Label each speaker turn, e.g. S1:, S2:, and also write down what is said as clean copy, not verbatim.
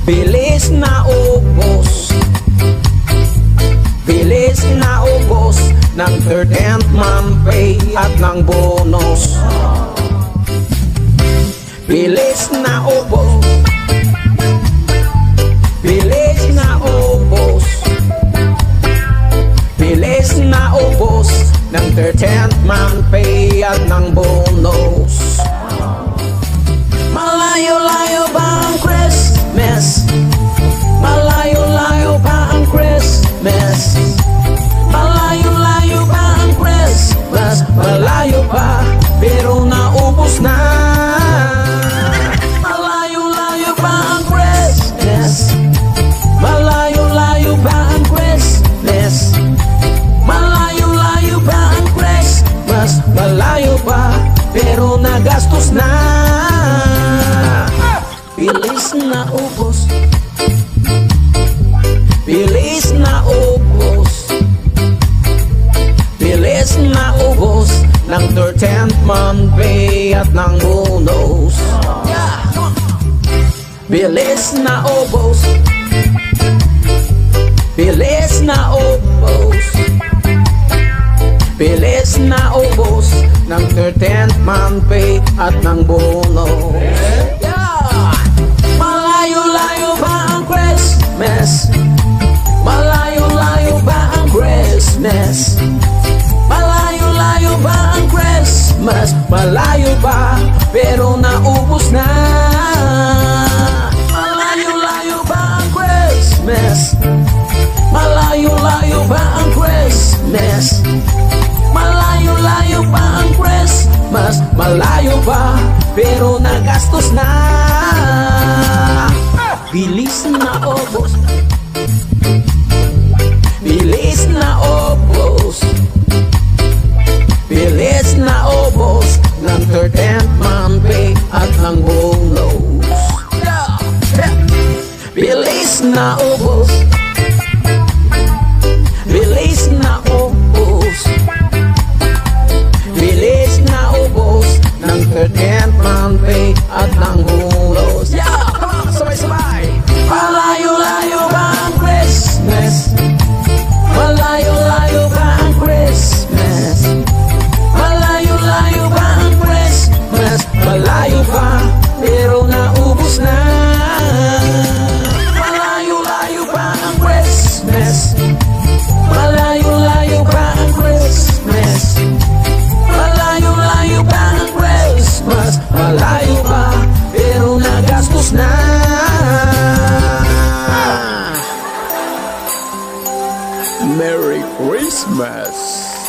S1: Bilis na ubos, bilis na ubos ng 13th month pay at ng bonus. Bilis na ubos, bilis na ubos, bilis na ubos ng 13th month pay at ng bonus. Malayo-layo ba ang Christmas? Malayo-layo ba ang Christmas? Malayo-layo ba ang Christmas? Malayo pa, pero naubos na. Malayo-layo ba ang Christmas? Malayo-layo ba ang Christmas? Malayo-layo ba ang Christmas? Malayo pa, pero nagastos na. Bilis na ubos, bilis na ubos, bilis na ubos ng 13th month pay at ng bonus. Bilis na ubos, bilis na ubos, bilis na ubos ng 13th month pay at ng bonus. Malayo-layo ba ang Christmas? Malayo-layo ba ang Christmas? Malayo-layo ba ang Christmas? Malayo pa, pero naubos na. Malayo-layo ba ang Christmas? Malayo-layo ba ang Christmas? Malayo-layo ba ang Christmas? Malayo pa, pero nagastos na. Bilis na ubos, bilis na ubos, bilis na ubos ng 13th month pay at ng bonus. Bilis na ubos, bilis na ubos, bilis na ubos ng 13th month pay at ng bonus. Sabay-sabay! Malayo-layo ba ang Christmas? Malayo-layo ba ang Christmas? Malayo-layo ba ang Christmas? Malayo pa, pero naubos na. Malayo-layo ba ang Christmas? Malayo-layo ba ang Christmas? Malayo-layo ba ang Christmas? Malayo pa, pero nagastos na.
S2: Merry Christmas!